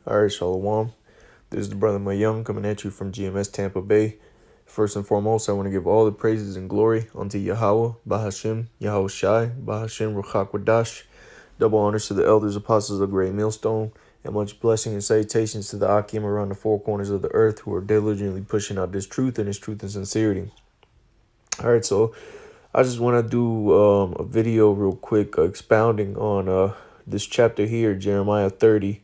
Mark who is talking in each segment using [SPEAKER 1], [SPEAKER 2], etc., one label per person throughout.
[SPEAKER 1] All right, Shalom. This is the brother Mayung coming at you from GMS Tampa Bay. First and foremost, I want to give all the praises and glory unto Yahweh, Bahashim, Yahweh Shai, Bahashim, Ruchak Wadash. Double honors to the elders, apostles of Great Millstone, and much blessing and salutations to the Akim around the four corners of the earth who are diligently pushing out this truth and sincerity. All right, so I just want to do a video real quick expounding on this chapter here, Jeremiah 30.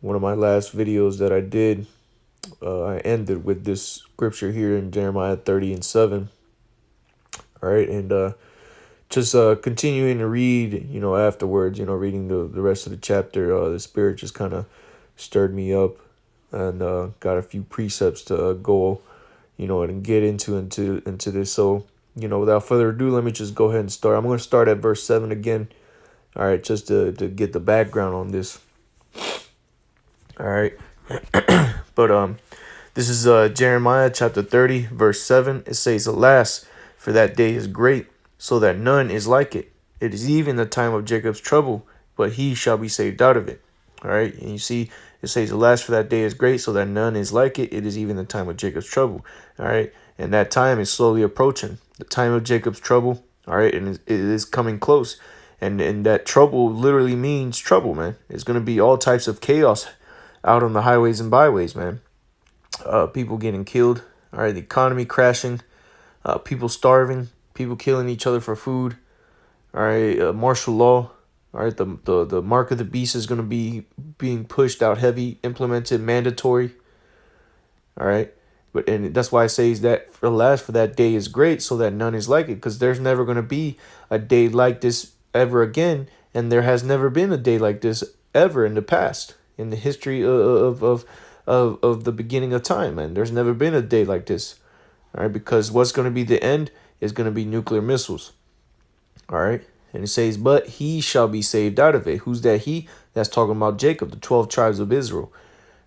[SPEAKER 1] One of my last videos that I did, I ended with this scripture here in Jeremiah 30:7. All right, and just continuing to read, afterwards, reading the rest of the chapter, the Spirit just kind of stirred me up and got a few precepts to go, and get into this. So, without further ado, let me just go ahead and start. I'm going to start at verse 7 again. All right, just to get the background on this. All right. But this is Jeremiah chapter 30, verse 7. It says, "Alas, for that day is great, so that none is like it. It is even the time of Jacob's trouble, but he shall be saved out of it." All right. And you see, it says, "Alas, for that day is great, so that none is like it. It is even the time of Jacob's trouble." All right. And that time is slowly approaching. The time of Jacob's trouble. All right. And it is coming close. And that trouble literally means trouble, man. It's going to be all types of chaos out on the highways and byways, man. People getting killed. All right, the economy crashing. People starving. People killing each other for food. All right, martial law. All right, the mark of the beast is going to be being pushed out heavy, implemented, mandatory. All right, and that's why I say is that for that day is great, so that none is like it, because there's never going to be a day like this ever again, and there has never been a day like this ever in the past. In the history of the beginning of time, man. There's never been a day like this. All right, because what's going to be the end is going to be nuclear missiles. All right, and it says, "But he shall be saved out of it." Who's that he? That's talking about Jacob, the 12 tribes of Israel,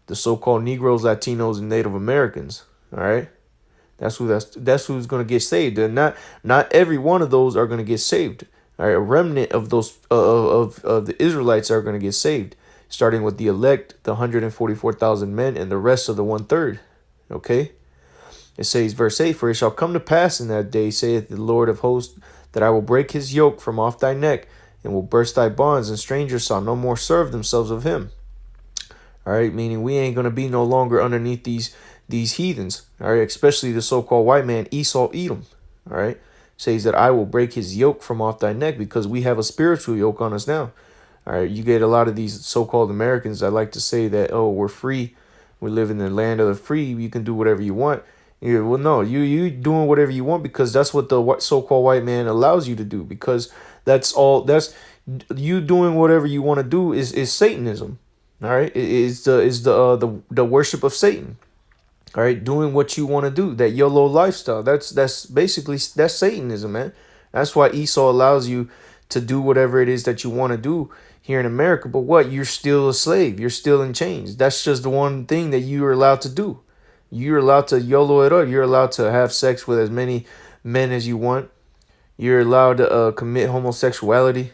[SPEAKER 1] the so-called Negroes, Latinos, and Native Americans. All right, that's who's going to get saved, and not every one of those are going to get saved. All right, a remnant of those of the Israelites are going to get saved, starting with the elect, the 144,000 men, and the rest of the 1/3. Okay? It says, verse 8, "For it shall come to pass in that day, saith the Lord of hosts, that I will break his yoke from off thy neck, and will burst thy bonds, and strangers shall no more serve themselves of him." All right? Meaning we ain't going to be no longer underneath these heathens. All right? Especially the so-called white man, Esau, Edom. All right? It says that I will break his yoke from off thy neck, because we have a spiritual yoke on us now. All right, you get a lot of these so-called Americans that like to say that, oh, we're free, we live in the land of the free, you can do whatever you want. Yeah, well, no, you doing whatever you want because that's what the so-called white man allows you to do. Because that's you doing whatever you want to do is Satanism. All right, is the worship of Satan. All right, doing what you want to do, that YOLO lifestyle. That's basically that's Satanism, man. That's why Esau allows you to do whatever it is that you want to do here in America. But what? You're still a slave. You're still in chains. That's just the one thing that you are allowed to do. You're allowed to YOLO it up. You're allowed to have sex with as many men as you want. You're allowed to commit homosexuality.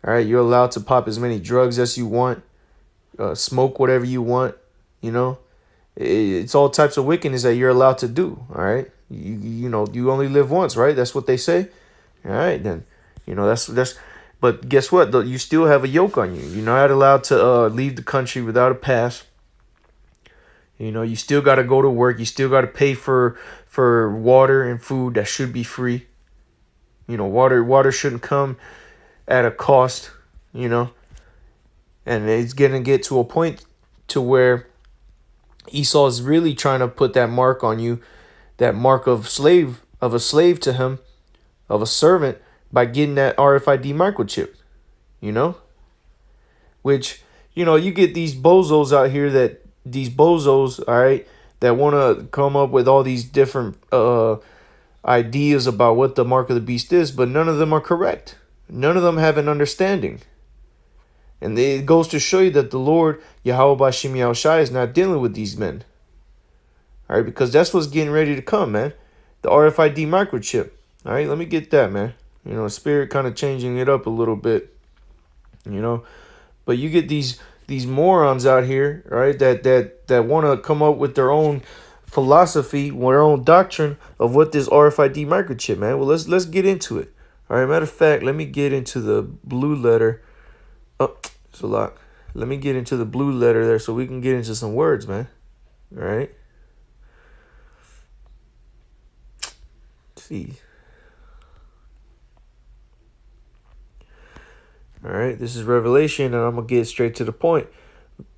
[SPEAKER 1] All right. You're allowed to pop as many drugs as you want. Smoke whatever you want. It's all types of wickedness that you're allowed to do. All right. You only live once, right? That's what they say. All right, then. That's. But guess what? You still have a yoke on you. You're not allowed to leave the country without a pass. You still got to go to work. You still got to pay for water and food that should be free. Water shouldn't come at a cost. And it's gonna get to a point to where Esau is really trying to put that mark on you, that mark of a slave to him, of a servant, by getting that RFID microchip, which, you get these bozos out here all right, that want to come up with all these different ideas about what the mark of the beast is, but none of them are correct. None of them have an understanding. And it goes to show you that the Lord, Yahweh Bashim Yahweh Shai, is not dealing with these men. All right, because that's what's getting ready to come, man. The RFID microchip. All right, let me get that, man. Spirit kind of changing it up a little bit, But you get these these morons out here, right? That want to come up with their own philosophy, their own doctrine of what this RFID microchip, man. Well, let's get into it. All right. Matter of fact, let me get into the blue letter. Oh, it's a lock. Let me get into the blue letter there so we can get into some words, man. All right. Let's see. All right. This is Revelation, and I'm gonna get straight to the point.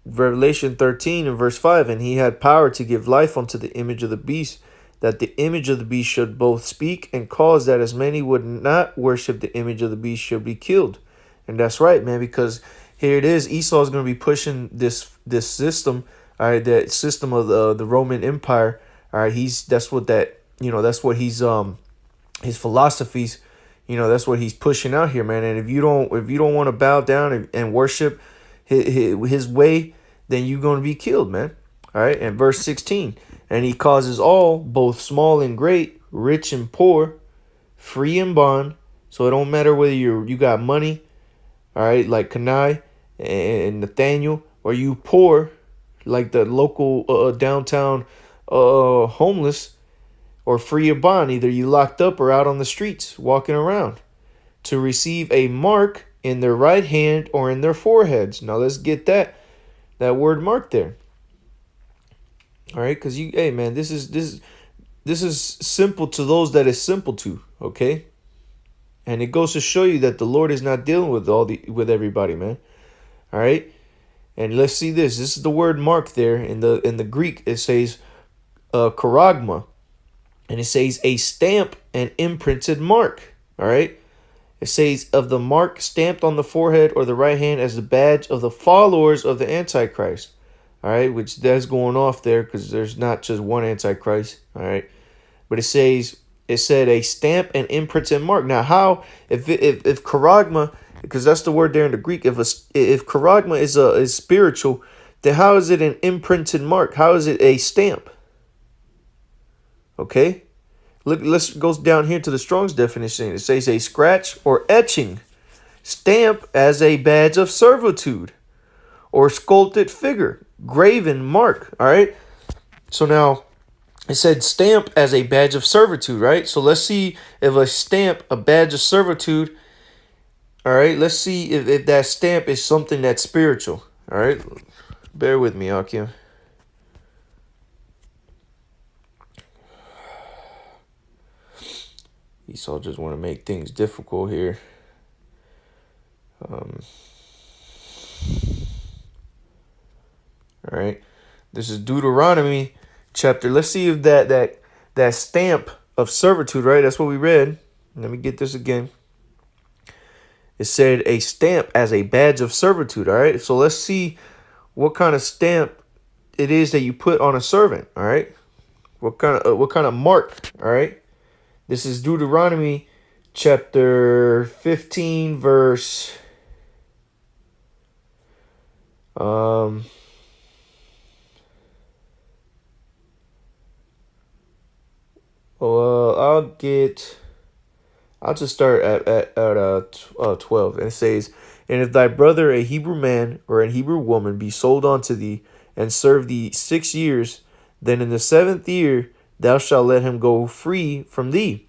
[SPEAKER 1] Revelation 13 and verse 5, and he had power to give life unto the image of the beast, that the image of the beast should both speak and cause that as many would not worship the image of the beast should be killed. And that's right, man, because here it is. Esau is going to be pushing this system, all right, that system of the Roman Empire. All right, that's what he's his philosophies, that's what he's pushing out here, man. And if you don't want to bow down and worship his way, then you're going to be killed, man. All right. And verse 16, and he causes all, both small and great, rich and poor, free and bond. So it don't matter whether you got money, all right, like Kanai and Nathaniel, or you poor, like the local downtown homeless, or free or bond. Either you locked up or out on the streets walking around, to receive a mark in their right hand or in their foreheads. Now let's get that word mark there. All right, because hey man, this is simple to those that is simple to. Okay, and it goes to show you that the Lord is not dealing with everybody, man. All right, and let's see this. This is the word mark there in the Greek. It says charagma, and it says a stamp and imprinted mark. All right. It says of the mark stamped on the forehead or the right hand as the badge of the followers of the Antichrist. All right, which that's going off there because there's not just one Antichrist. All right, but it said a stamp and imprinted mark. Now, how if charagma, because that's the word there in the Greek, if charagma is spiritual, then how is it an imprinted mark? How is it a stamp? Okay. Look, let's go down here to the Strong's definition. It says a scratch or etching, stamp as a badge of servitude, or sculpted figure, graven mark. All right. So now it said stamp as a badge of servitude, right? So let's see if a stamp, a badge of servitude. All right. Let's see if that stamp is something that's spiritual. All right. Bear with me, Akim. Esau just want to make things difficult here. All right. This is Deuteronomy chapter. Let's see if that stamp of servitude, right? That's what we read. Let me get this again. It said a stamp as a badge of servitude. All right. So let's see what kind of stamp it is that you put on a servant. All right. What kind of mark. All right. This is Deuteronomy chapter 15, verse I'll just start at 12, and it says, and if thy brother a Hebrew man or a Hebrew woman be sold unto thee and serve thee 6 years, then in the 7th year thou shalt let him go free from thee.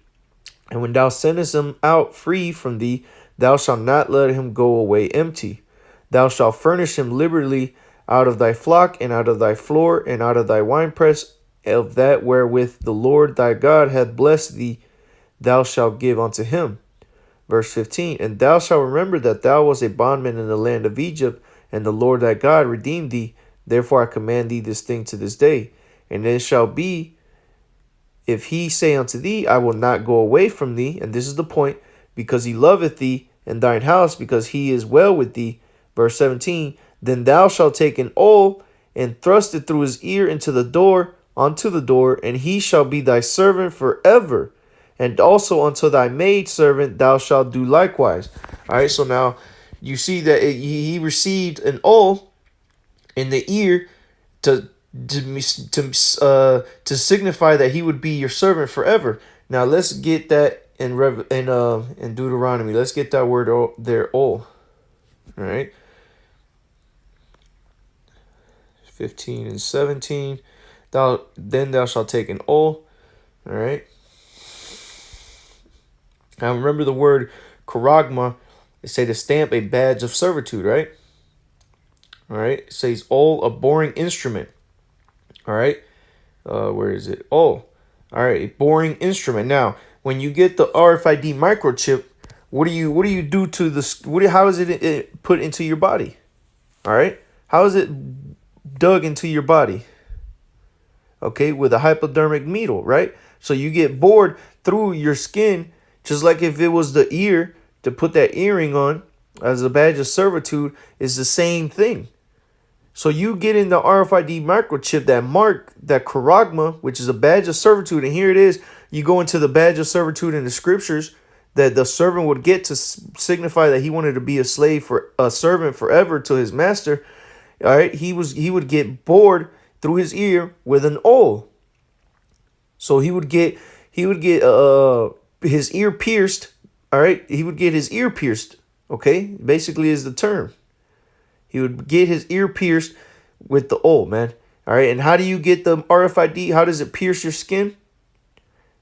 [SPEAKER 1] And when thou sendest him out free from thee, thou shalt not let him go away empty. Thou shalt furnish him liberally out of thy flock and out of thy floor and out of thy winepress, of that wherewith the Lord thy God hath blessed thee, thou shalt give unto him. Verse 15, and thou shalt remember that thou wast a bondman in the land of Egypt, and the Lord thy God redeemed thee. Therefore I command thee this thing to this day. And it shall be, if he say unto thee, I will not go away from thee, and this is the point, because he loveth thee and thine house, because he is well with thee. Verse 17, then thou shalt take an awl and thrust it through his ear unto the door, and he shall be thy servant forever. And also unto thy maid servant thou shalt do likewise. All right, so now you see that he received an awl in the ear to signify that he would be your servant forever. Now let's get that in Deuteronomy. Let's get that word there, all. All right. 15 and 17. Then thou shalt take an oil. All right. Now remember the word charagma. They say to stamp a badge of servitude, right? All right. It says oil, a boring instrument. All right. Where is it? Oh, all right. A boring instrument. Now, when you get the RFID microchip, what do you do to the? How is it put into your body? All right. How is it dug into your body? Okay, with a hypodermic needle, right? So you get bored through your skin, just like if it was the ear to put that earring on as a badge of servitude is the same thing. So you get in the RFID microchip, that mark, that charagma, which is a badge of servitude. And here it is. You go into the badge of servitude in the scriptures that the servant would get to signify that he wanted to be a slave, for a servant forever to his master. All right. He would get bored through his ear with an oil. So he would get his ear pierced. All right. He would get his ear pierced. Okay. Basically is the term. He would get his ear pierced with the oil, man. All right. And how do you get the RFID? How does it pierce your skin?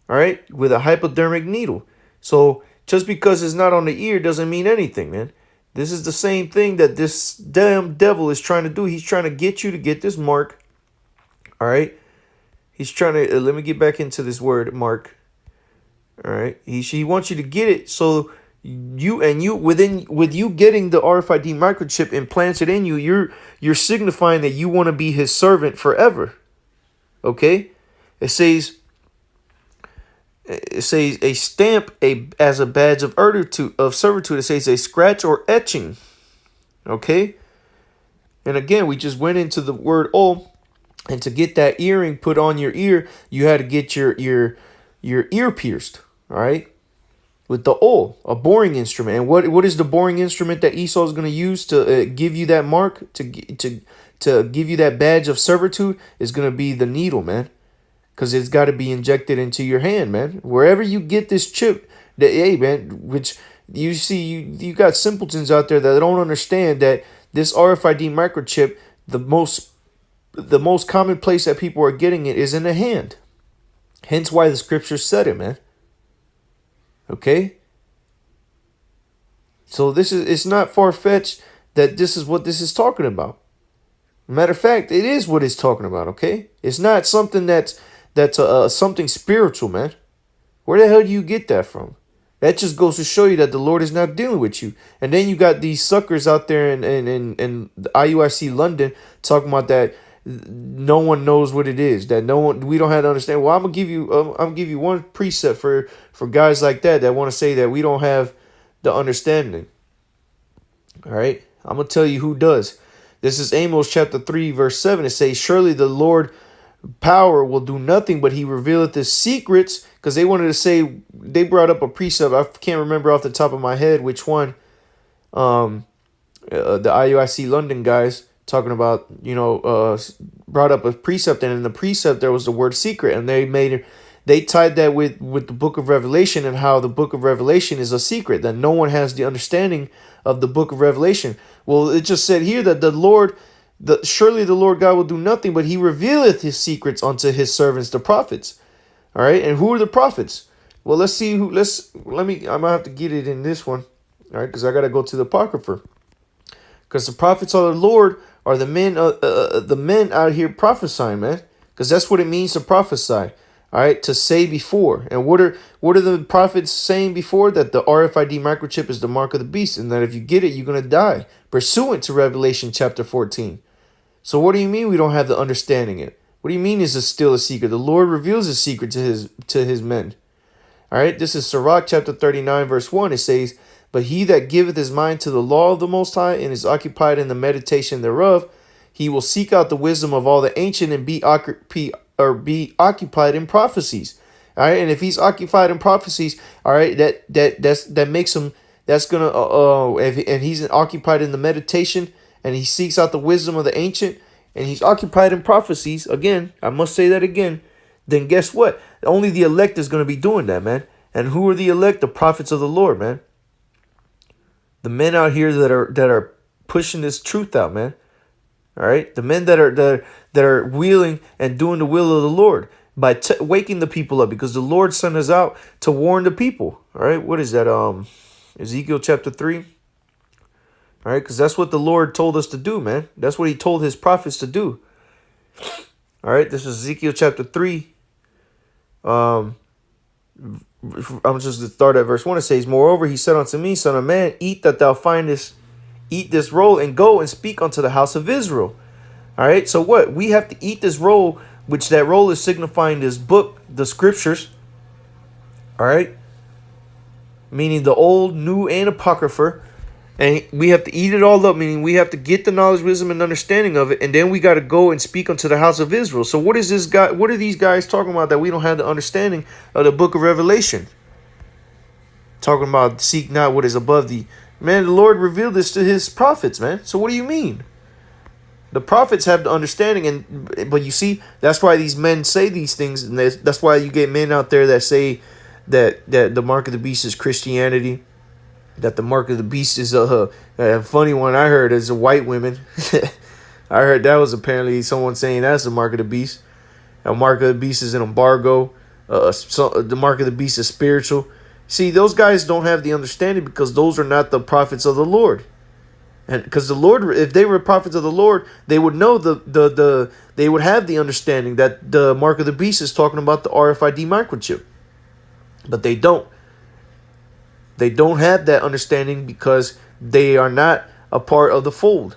[SPEAKER 1] All right. With a hypodermic needle. So just because it's not on the ear doesn't mean anything, man. This is the same thing that this damn devil is trying to do. He's trying to get you to get this mark. All right. He's trying to, let me get back into this word, mark. All right. He wants you to get it. So with you getting the RFID microchip implanted in you, you're signifying that you want to be his servant forever. Okay? It says a stamp as a badge of servitude. It says a scratch or etching. Okay? And again, we just went into the word oil, and to get that earring put on your ear, you had to get your ear pierced. All right? With the oil, a boring instrument. And what is the boring instrument that Esau is going to use to give you that mark, to give you that badge of servitude? Is going to be the needle, man, because it's got to be injected into your hand, man. Wherever you get this chip, which you see, you got simpletons out there that don't understand that this RFID microchip, the most common place that people are getting it is in the hand. Hence why the scripture said it, man. Okay, so it's not far-fetched that this is what this is talking about. Matter of fact, it is what it's talking about. Okay, it's not something that's something spiritual, man. Where the hell do you get that from? That just goes to show you that the Lord is not dealing with you. And then you got these suckers out there in the IUIC London talking about that no one knows what it is, that we don't have to understand. Well, I'm gonna give you one precept for guys like that want to say that we don't have the understanding. All right, I'm gonna tell you who does. This is Amos chapter 3 verse 7. It says, surely the Lord power will do nothing, but he revealeth his secrets. Because they wanted to say, they brought up a precept, I can't remember off the top of my head which one. The IUIC London guys talking about, brought up a precept, and in the precept there was the word secret, and they tied that with the book of Revelation, and how the book of Revelation is a secret, that no one has the understanding of the book of Revelation. Well, it just said here that surely the Lord God will do nothing, but he revealeth his secrets unto his servants, the prophets. All right, and who are the prophets? Well, let's see who. I'm gonna have to get it in this one. All right, because I gotta go to the Apocrypha. Because the prophets of the Lord are the men out here prophesying, man. Because that's what it means to prophesy. All right, to say before. And what are the prophets saying before? That the RFID microchip is the mark of the beast, and that if you get it, you're gonna die, pursuant to Revelation chapter 14. So what do you mean we don't have the understanding it? What do you mean is it still a secret? The Lord reveals his secret to his men. All right, this is Sirach chapter 39 verse 1. It says, but he that giveth his mind to the law of the Most High and is occupied in the meditation thereof, he will seek out the wisdom of all the ancient and be occupied in prophecies. All right, and if he's occupied in prophecies, all right, that makes him, that's gonna and he's occupied in the meditation, and he seeks out the wisdom of the ancient, and he's occupied in prophecies. Again, I must say that again. Then guess what? Only the elect is going to be doing that, man. And who are the elect? The prophets of the Lord, man. The men out here that are pushing this truth out, man. All right, the men that are wheeling and doing the will of the Lord by waking the people up, because the Lord sent us out to warn the people. All right, what is that? Ezekiel chapter 3. All right, because that's what the Lord told us to do, man. That's what He told His prophets to do. All right, this is Ezekiel chapter 3. I'm just to start at verse 1. It says, "Moreover, He said unto me, Son of man, eat that thou findest, eat this roll, and go and speak unto the house of Israel." All right, so what? We have to eat this roll, which that roll is signifying this book, the scriptures. All right, meaning the old, new, and apocrypha. And we have to eat it all up, meaning we have to get the knowledge, wisdom, and understanding of it, and then we got to go and speak unto the house of Israel. So what is this guy? What are these guys talking about that we don't have the understanding of the book of Revelation? Talking about seek not what is above thee. Man, the Lord revealed this to His prophets, man. So what do you mean? The prophets have the understanding, but you see, that's why these men say these things, and that's why you get men out there that say that the mark of the beast is Christianity. That the mark of the beast is a funny one I heard is a white women. I heard that was apparently someone saying that's the mark of the beast. A mark of the beast is an embargo. The mark of the beast is spiritual. See, those guys don't have the understanding because those are not the prophets of the Lord. And because the Lord, if they were prophets of the Lord, they would know they would have the understanding that the mark of the beast is talking about the RFID microchip. But they don't. They don't have that understanding because they are not a part of the fold.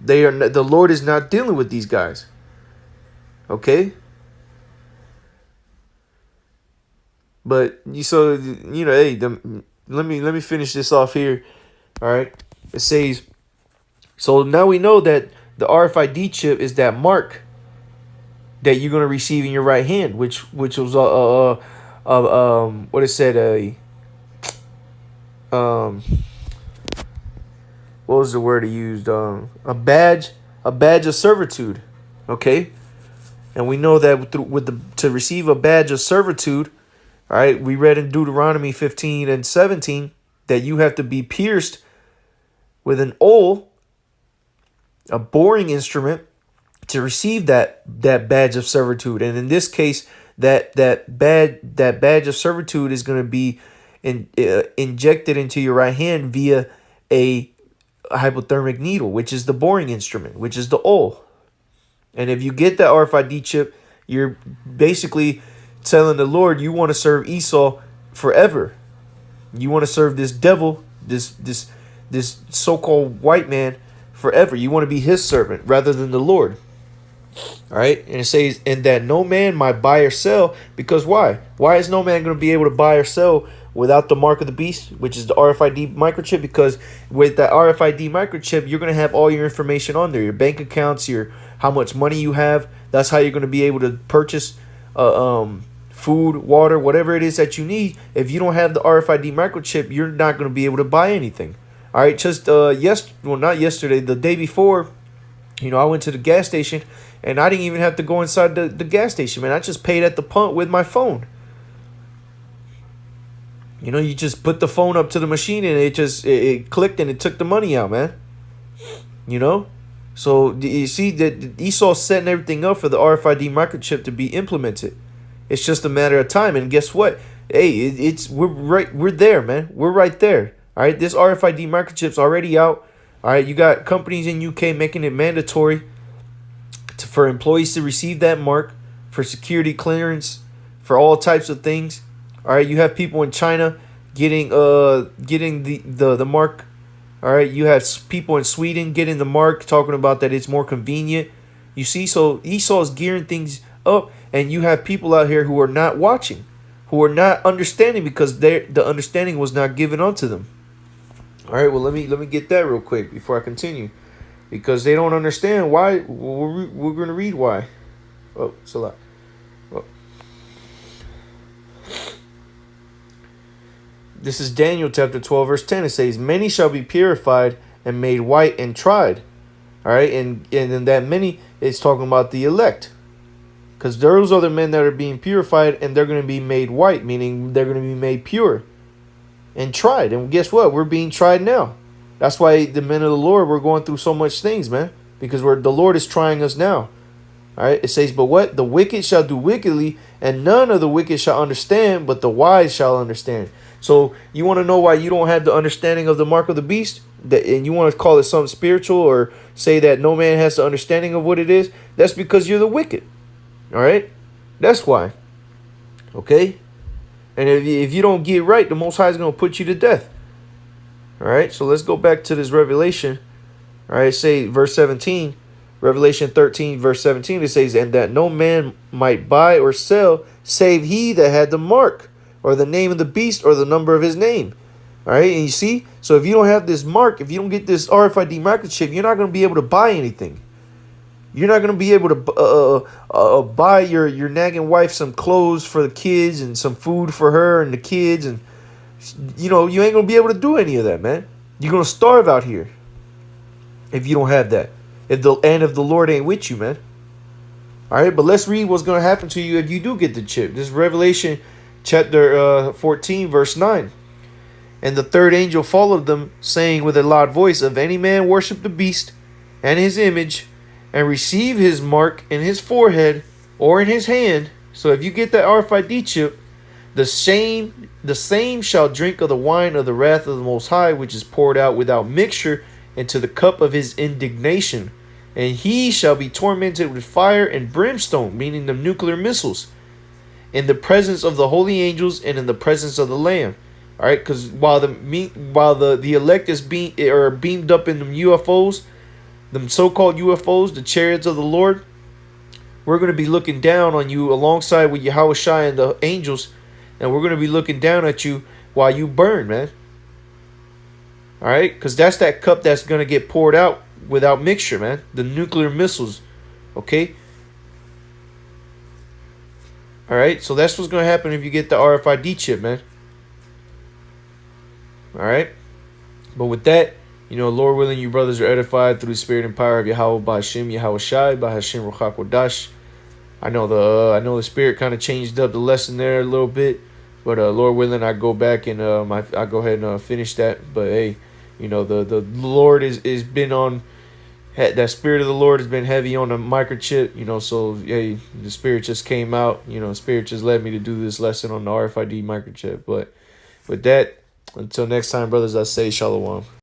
[SPEAKER 1] They are the Lord is not dealing with these guys. Okay? But hey, let me finish this off here. All right? It says, so now we know that the RFID chip is that mark that you're going to receive in your right hand, which was what it said, what was the word he used? A badge of servitude. Okay, and we know that to receive a badge of servitude, all right. We read in Deuteronomy 15 and 17 that you have to be pierced with an awl, a boring instrument, to receive that badge of servitude. And in this case, that badge of servitude is going to be injected into your right hand via a hypothermic needle, which is the boring instrument, which is the awl. And if you get that RFID chip, you're basically telling the Lord you want to serve Esau forever. You want to serve this devil, this so-called white man forever. You want to be his servant rather than the Lord. All right. And it says, and that no man might buy or sell, because why? Why is no man going to be able to buy or sell without the mark of the beast, which is the RFID microchip? Because with that RFID microchip, you're going to have all your information on there, your bank accounts, your how much money you have. That's how you're going to be able to purchase food, water, whatever it is that you need. If you don't have the RFID microchip, you're not going to be able to buy anything. All right, just not yesterday, the day before, I went to the gas station and I didn't even have to go inside the gas station, man. I just paid at the pump with my phone. You just put the phone up to the machine and it clicked and it took the money out, man. So you see that Esau's setting everything up for the RFID microchip to be implemented. It's just a matter of time. And guess what? Hey, we're there, man. We're right there. All right, this RFID microchip's already out. All right, you got companies in UK making it mandatory for employees to receive that mark for security clearance, for all types of things. All right, you have people in China getting the mark. All right, you have people in Sweden getting the mark, talking about that it's more convenient. You see, so Esau is gearing things up, and you have people out here who are not watching, who are not understanding because the understanding was not given unto them. All right, well, let me get that real quick before I continue, because they don't understand why. We're going to read why. Oh, it's a lot. Oh. This is Daniel chapter 12, verse 10. It says, many shall be purified and made white and tried. All right, and in that many, it's talking about the elect. Because those are the men that are being purified and they're going to be made white, meaning they're going to be made pure and tried. And guess what? We're being tried now. That's why the men of the Lord, we're going through so much things, man. because the Lord is trying us now. All right, it says, but what? The wicked shall do wickedly, and none of the wicked shall understand, but the wise shall understand. So you want to know why you don't have the understanding of the mark of the beast? And you want to call it something spiritual, or say that no man has the understanding of what it is? That's because you're the wicked. All right? That's why. Okay? And if you don't get right, the Most High is going to put you to death. All right? So let's go back to this Revelation. All right? Say verse 17. Revelation 13, verse 17, it says, and that no man might buy or sell, save he that had the mark, or the name of the beast, or the number of his name. All right, and you see? So if you don't have this mark, if you don't get this RFID microchip, you're not going to be able to buy anything. You're not going to be able to buy your nagging wife some clothes for the kids, and some food for her and the kids. And, you ain't going to be able to do any of that, man. You're going to starve out here if you don't have that. If the Lord ain't with you, man. All right, but let's read what's going to happen to you if you do get the chip. This is Revelation chapter 14, verse 9. And the third angel followed them, saying with a loud voice, if any man worship the beast and his image, and receive his mark in his forehead or in his hand. So if you get that RFID chip, the same shall drink of the wine of the wrath of the Most High, which is poured out without mixture into the cup of his indignation. And he shall be tormented with fire and brimstone, meaning the nuclear missiles, in the presence of the holy angels and in the presence of the Lamb. All right, because while the elect is beamed up in them UFOs, them so-called UFOs, the chariots of the Lord, we're going to be looking down on you alongside with Yahweh Shai and the angels, and we're going to be looking down at you while you burn, man. All right, because that's that cup that's going to get poured out without mixture, man. The nuclear missiles, okay? All right, so that's what's going to happen if you get the RFID chip, man. All right, but with that, Lord willing, you brothers are edified through the spirit and power of Yahweh Ba'Hashem, Yahweh Shai, Ba'Hashem Ruchak Wadash. I know the spirit kind of changed up the lesson there a little bit, but Lord willing, I go back and I go ahead and finish that. But hey, the Lord is been on that spirit of the Lord has been heavy on the microchip. So hey, the spirit just came out. The spirit just led me to do this lesson on the RFID microchip. But with that, until next time, brothers, I say shalom.